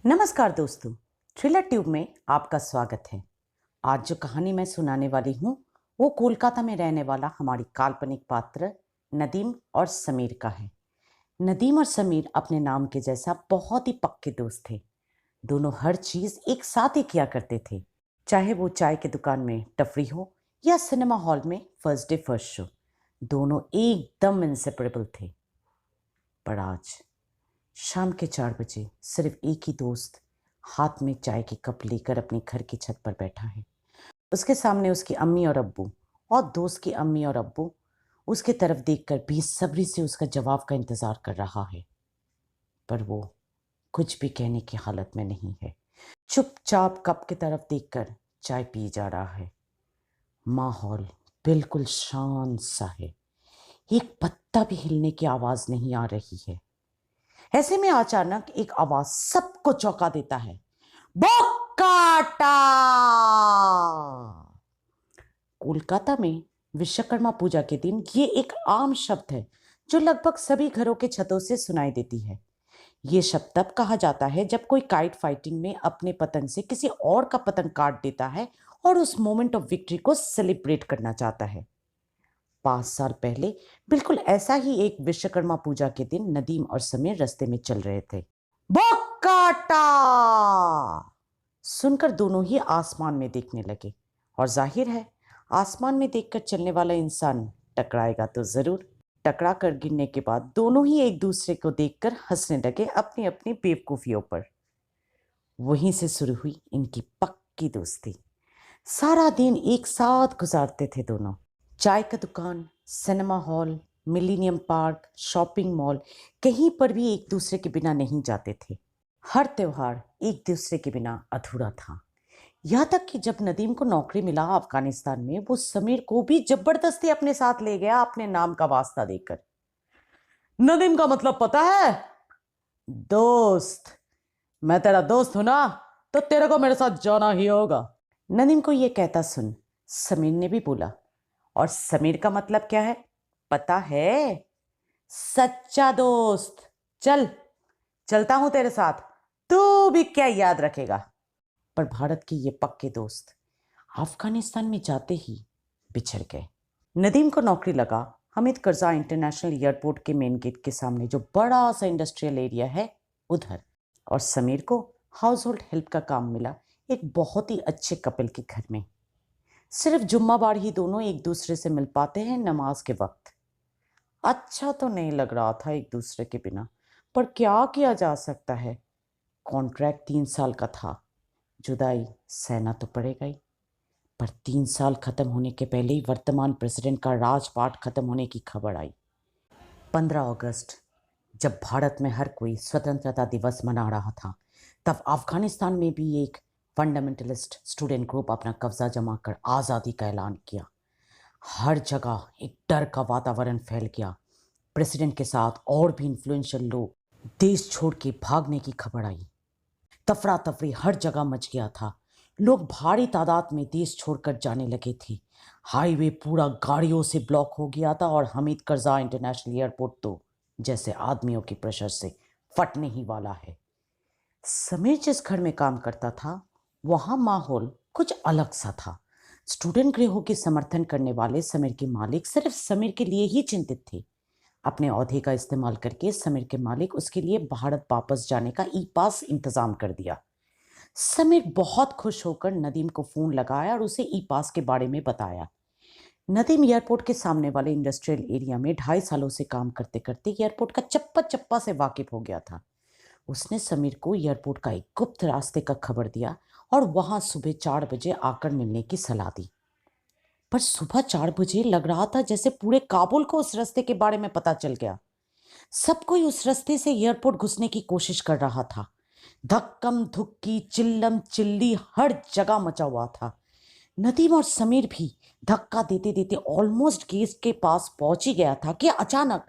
नमस्कार दोस्तों, thriller tube में आपका स्वागत है। आज जो कहानी मैं सुनाने वाली हूँ वो कोलकाता में रहने वाला हमारी काल्पनिक पात्र नदीम और समीर का है। नदीम और समीर अपने नाम के जैसा बहुत ही पक्के दोस्त थे। दोनों हर चीज एक साथ ही किया करते थे, चाहे वो चाय की दुकान में टफरी हो या सिनेमा हॉल में फर्स्ट डे फर्स्ट शो। दोनों एकदम इंसेपरेबल थे। पर आज शाम के 4 बजे सिर्फ एक ही दोस्त हाथ में चाय की कप लेकर अपने घर की छत पर बैठा है। उसके सामने उसकी अम्मी और अब्बू और दोस्त की अम्मी और अब्बू उसके तरफ देखकर बेसब्री से उसका जवाब का इंतजार कर रहा है। पर वो कुछ भी कहने की हालत में नहीं है। चुपचाप कप की तरफ देखकर चाय पी जा रहा है। माहौल बिल्कुल शांत सा है। एक पत्ता भी हिलने की आवाज नहीं आ रही है। ऐसे में अचानक एक आवाज सबको चौंका देता है। बोकाटा! कोलकाता में विश्वकर्मा पूजा के दिन ये एक आम शब्द है जो लगभग सभी घरों के छतों से सुनाई देती है। ये शब्द तब कहा जाता है जब कोई काइट फाइटिंग में अपने पतंग से किसी और का पतंग काट देता है और उस मोमेंट ऑफ विक्ट्री को सेलिब्रेट करना चाहता है। 5 साल पहले बिल्कुल ऐसा ही एक विश्वकर्मा पूजा के दिन नदीम और समीर रास्ते में चल रहे थे। बोकाटा! सुनकर दोनों ही आसमान में देखने लगे। और जाहिर है, आसमान में देखकर चलने वाला इंसान टकराएगा तो जरूर। टकरा कर गिरने के बाद दोनों ही एक दूसरे को देखकर हंसने लगे अपनी अपनी बेवकूफियों पर। वहीं से शुरू हुई इनकी पक्की दोस्ती। सारा दिन एक साथ गुजारते थे दोनों। चाय का दुकान, cinema hall, millennium park, shopping mall, कहीं पर भी एक दूसरे के बिना नहीं जाते थे। हर त्योहार एक दूसरे के बिना अधूरा था। यहाँ तक कि जब नदीम को नौकरी मिला अफगानिस्तान में, वो समीर को भी जबरदस्ती अपने साथ ले गया अपने नाम का वास्ता देकर। नदीम का मतलब पता है? दोस्त। मैं तेरा दोस्त हूं ना, तो तेरे को मेरे साथ जाना ही होगा। नदीम को यह कहता सुन समीर ने भी बोला, और समीर का मतलब क्या है पता है? सच्चा दोस्त। चल, चलता हूं तेरे साथ, तू भी क्या याद रखेगा। पर भारत के ये पक्के दोस्त अफगानिस्तान में जाते ही बिछड़ गए। नदीम को नौकरी लगा हामिद करजा इंटरनेशनल एयरपोर्ट के मेन गेट के सामने, जो बड़ा सा इंडस्ट्रियल एरिया है उधर। और समीर को हाउस होल्ड हेल्प का काम मिला एक बहुत ही अच्छे कपल के घर में। सिर्फ जुम्माबार ही दोनों एक दूसरे से मिल पाते हैं नमाज के वक्त। अच्छा तो नहीं लग रहा था एक दूसरे के बिना, पर क्या किया जा सकता है। कॉन्ट्रैक्ट 3 साल का था, जुदाई सहना तो पड़ेगा ही। पर 3 साल खत्म होने के पहले ही वर्तमान प्रेसिडेंट का राजपाट खत्म होने की खबर आई। 15 अगस्त, जब भारत में हर कोई स्वतंत्रता दिवस मना रहा था, तब अफगानिस्तान में भी एक फंडामेंटलिस्ट स्टूडेंट ग्रुप अपना कब्जा जमाकर आज़ादी का ऐलान किया। हर जगह एक डर का वातावरण फैल गया। प्रेसिडेंट के साथ और भी इन्फ्लुएंशियल लोग देश छोड़ के भागने की खबर आई। तफरा तफरी हर जगह मच गया था। लोग भारी तादाद में देश छोड़कर जाने लगे थे। हाईवे पूरा गाड़ियों से ब्लॉक हो गया था और हामिद करजा इंटरनेशनल एयरपोर्ट तो जैसे आदमियों की प्रेशर से फटने ही वाला है। समीर जिस घर में काम करता था वहां माहौल कुछ अलग सा था। स्टूडेंट गृहों के समर्थन करने वाले समीर के मालिक सिर्फ समीर के लिए ही चिंतित थे। अपने ओहदे का इस्तेमाल करके समीर के मालिक उसके लिए भारत वापस जाने का ई पास इंतजाम कर दिया। समीर बहुत खुश होकर नदीम को फोन लगाया और उसे ई पास के बारे में बताया। नदीम एयरपोर्ट के सामने वाले इंडस्ट्रियल एरिया में 2.5 सालों से काम करते करते एयरपोर्ट का चप्पा चप्पा से वाकिफ हो गया था। उसने समीर को एयरपोर्ट का एक गुप्त रास्ते का खबर दिया और वहां सुबह 4 बजे आकर मिलने की सलाह दी। पर सुबह 4 बजे लग रहा था जैसे पूरे काबुल को उस रास्ते के बारे में पता चल गया। सब कोई उस रास्ते से एयरपोर्ट घुसने की कोशिश कर रहा था। धक्कम धुक्की चिल्लम चिल्ली हर जगह मचा हुआ था। नदीम और समीर भी धक्का देते देते ऑलमोस्ट गेट के पास पहुंच ही गया था कि अचानक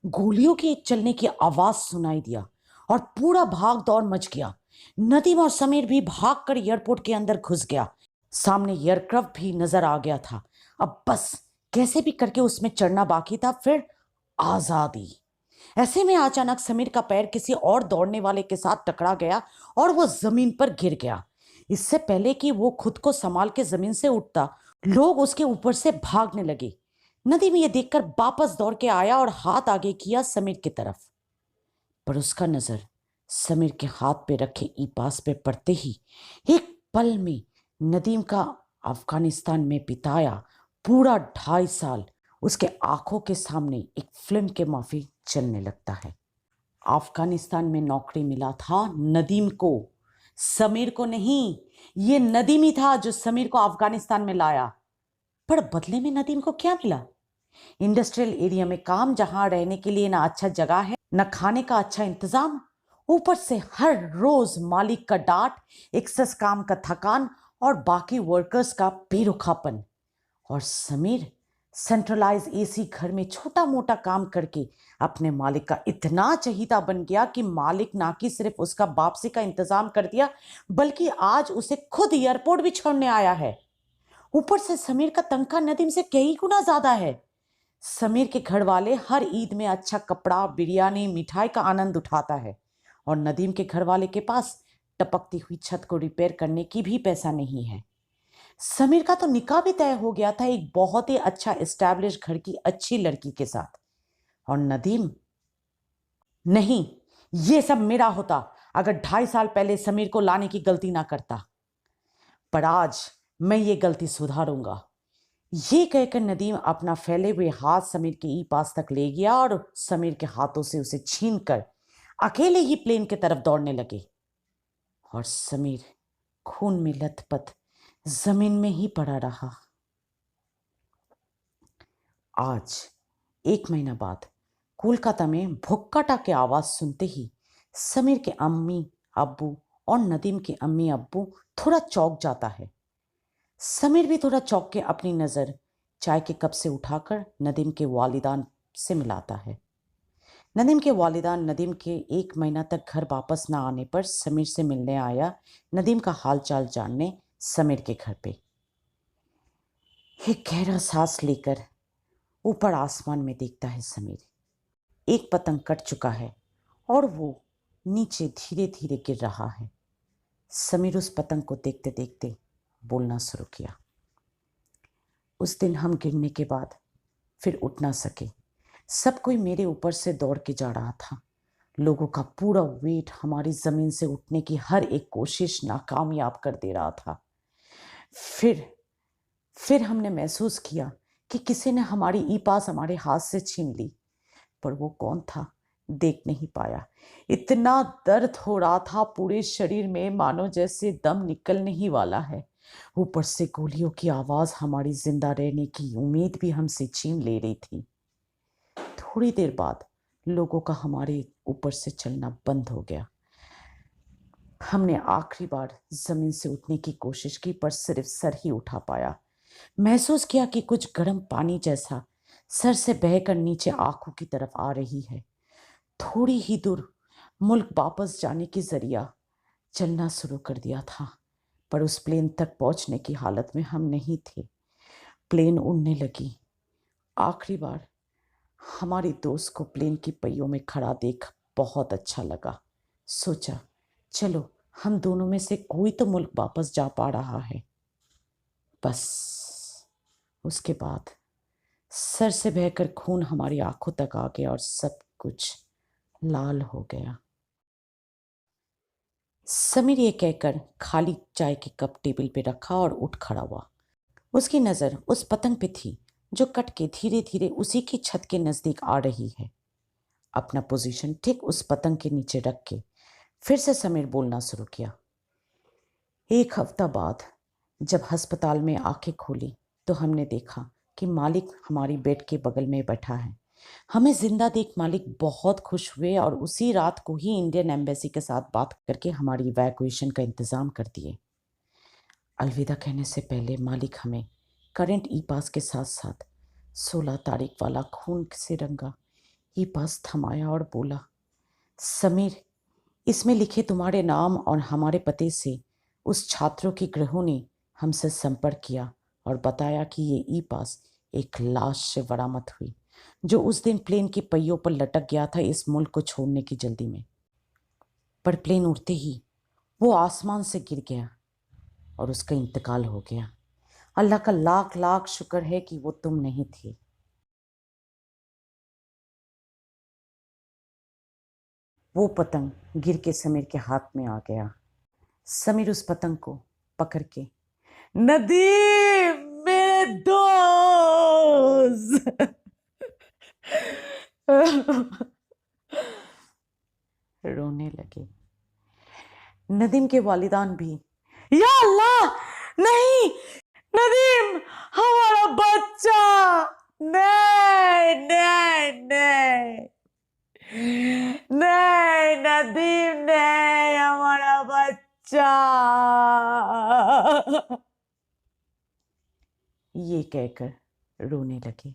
गोलियों के चलने की आवाज सुनाई दिया और पूरा भाग दौड़ मच गया। नदीम और समीर भी भागकर एयरपोर्ट के अंदर घुस गया। सामने एयरक्राफ्ट भी नजर आ गया था। अब बस कैसे भी करके उसमें चढ़ना बाकी था, फिर आजादी। ऐसे में अचानक समीर का पैर किसी और दौड़ने वाले के साथ टकरा गया और वो जमीन पर गिर गया। इससे पहले कि वो खुद को संभाल के जमीन से उठता, लोग उसके ऊपर से भागने लगे। नदीम ये देखकर वापस दौड़ के आया और हाथ आगे किया समीर की तरफ, पर उसका नजर समीर के हाथ पे रखे ई पास पे पड़ते ही एक पल में नदीम का अफगानिस्तान में बिताया पूरा 2.5 साल उसके आंखों के सामने एक फिल्म के माफी चलने लगता है। अफगानिस्तान में नौकरी मिला था नदीम को, समीर को नहीं। ये नदीम ही था जो समीर को अफगानिस्तान में लाया। पर बदले में नदीम को क्या मिला? इंडस्ट्रियल एरिया में काम, जहां रहने के लिए ना अच्छा जगह है, ना खाने का अच्छा इंतजाम, ऊपर से हर रोज मालिक का डांट, एक्सेस काम का थकान और बाकी वर्कर्स का बेरुखापन। और समीर सेंट्रलाइज एसी घर में छोटा मोटा काम करके अपने मालिक का इतना चहीता बन गया कि मालिक ना कि सिर्फ उसका वापसी का इंतजाम कर दिया, बल्कि आज उसे खुद एयरपोर्ट भी छोड़ने आया है। ऊपर से समीर का तनख्वाह नदीम से कई गुना ज्यादा है। समीर के घर वाले हर ईद में अच्छा कपड़ा, बिरयानी, मिठाई का आनंद उठाता है, और नदीम के घर वाले के पास टपकती हुई छत को रिपेयर करने की भी पैसा नहीं है। समीर का तो निकाह भी तय हो गया था एक बहुत ही अच्छा एस्टैब्लिश घर की अच्छी लड़की के साथ, और नदीम, नहीं, ये सब मेरा होता अगर 2.5 साल पहले समीर को लाने की गलती ना करता। पर आज मैं ये गलती सुधारूंगा। ये कहकर नदीम अपना फैले हुए हाथ समीर के ई पास तक ले गया और समीर के हाथों से उसे छीनकर अकेले ही प्लेन की तरफ दौड़ने लगे। और समीर खून में लथपथ जमीन में ही पड़ा रहा। आज 1 महीना बाद कोलकाता में भुक्काटा की आवाज सुनते ही समीर के अम्मी अब्बू और नदीम के अम्मी अब्बू थोड़ा चौंक जाता है। समीर भी थोड़ा चौंक के अपनी नजर चाय के कप से उठाकर नदीम के वालिदान से मिलाता है। नदीम के वालिदान नदीम के 1 महीना तक घर वापस ना आने पर समीर से मिलने आया, नदीम का हालचाल जानने समीर के घर पे। एक गहरा सांस लेकर ऊपर आसमान में देखता है समीर। एक पतंग कट चुका है और वो नीचे धीरे धीरे गिर रहा है। समीर उस पतंग को देखते देखते बोलना शुरू किया। उस दिन हम गिरने के बाद फिर उठ ना सके। सब कोई मेरे ऊपर से दौड़ के जा रहा था। लोगों का पूरा वेट हमारी जमीन से उठने की हर एक कोशिश नाकामयाब कर दे रहा था। फिर हमने महसूस किया कि किसी ने हमारी ई पास हमारे हाथ से छीन ली, पर वो कौन था देख नहीं पाया। इतना दर्द हो रहा था पूरे शरीर में, मानो जैसे दम निकलने ही वाला है। ऊपर से गोलियों की आवाज हमारी जिंदा रहने की उम्मीद भी हमसे छीन ले रही थी। थोड़ी देर बाद लोगों का हमारे ऊपर से चलना बंद हो गया। हमने आखिरी बार जमीन से उठने की कोशिश की, पर सिर्फ सर ही उठा पाया। महसूस किया कि कुछ गर्म पानी जैसा सर से बहकर नीचे आंखों की तरफ आ रही है। थोड़ी ही दूर मुल्क वापस जाने की जरिया चलना शुरू कर दिया था, पर उस प्लेन तक पहुंचने की हालत में हम नहीं थे। प्लेन उड़ने लगी। आखिरी बार हमारी दोस्त को प्लेन की पहियों में खड़ा देख बहुत अच्छा लगा। सोचा चलो हम दोनों में से कोई तो मुल्क वापस जा पा रहा है। बस उसके बाद सर से बहकर खून हमारी आंखों तक आ गया और सब कुछ लाल हो गया। समीर ये कहकर खाली चाय के कप टेबल पे रखा और उठ खड़ा हुआ। उसकी नजर उस पतंग पे थी जो कट के धीरे धीरे उसी की छत के नजदीक आ रही है। अपना पोजीशन ठीक उस पतंग के नीचे रख के फिर से समीर बोलना शुरू किया। 1 हफ्ता बाद जब अस्पताल में आंखें खोली तो हमने देखा कि मालिक हमारी बेड के बगल में बैठा है। हमें जिंदा देख मालिक बहुत खुश हुए और उसी रात को ही इंडियन एम्बेसी के साथ बात करके हमारी इवैक्यूएशन का इंतजाम कर दिए। अलविदा कहने से पहले मालिक हमें करंट ई पास के साथ साथ 16 तारीख वाला खून से रंगा ई पास थमाया और बोला, समीर, इसमें लिखे तुम्हारे नाम और हमारे पते से उस छात्रों के गृहों ने हमसे संपर्क किया और बताया कि ये ई पास एक लाश से बरामद हुई जो उस दिन प्लेन की पहियों पर लटक गया था इस मुल्क को छोड़ने की जल्दी में। पर प्लेन उड़ते ही वो आसमान से गिर गया और उसका इंतकाल हो गया। अल्लाह का लाख लाख शुक्र है कि वो तुम नहीं थी। वो पतंग गिर के समीर के हाथ में आ गया। समीर उस पतंग को पकड़ के, नदीम मेरे दोस्त रोने लगे। नदीम के वालिदान भी, या अल्लाह नहीं, नदीम हमारा बच्चा, नहीं नहीं नहीं नहीं, नदीम नहीं, हमारा बच्चा, ये कहकर रोने लगे।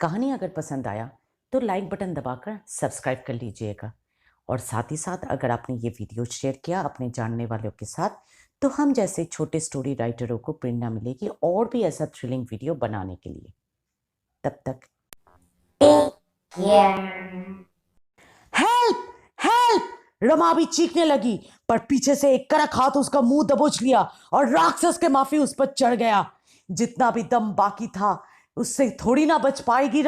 कहानी अगर पसंद आया तो लाइक बटन दबाकर सब्सक्राइब कर लीजिएगा, और साथ ही साथ अगर आपने ये वीडियो शेयर किया अपने जानने वालों के साथ तो हम जैसे छोटे स्टोरी राइटरों को प्रेरणा मिलेगी और भी ऐसा थ्रिलिंग वीडियो बनाने के लिए। तब तक हेल्प हेल्प, रमा भी चीखने लगी, पर पीछे से एक कड़क हाथ उसका मुंह दबोच लिया और राक्षस के माफी उस पर चढ़ गया। जितना भी दम बाकी था उससे थोड़ी ना बच पाएगी।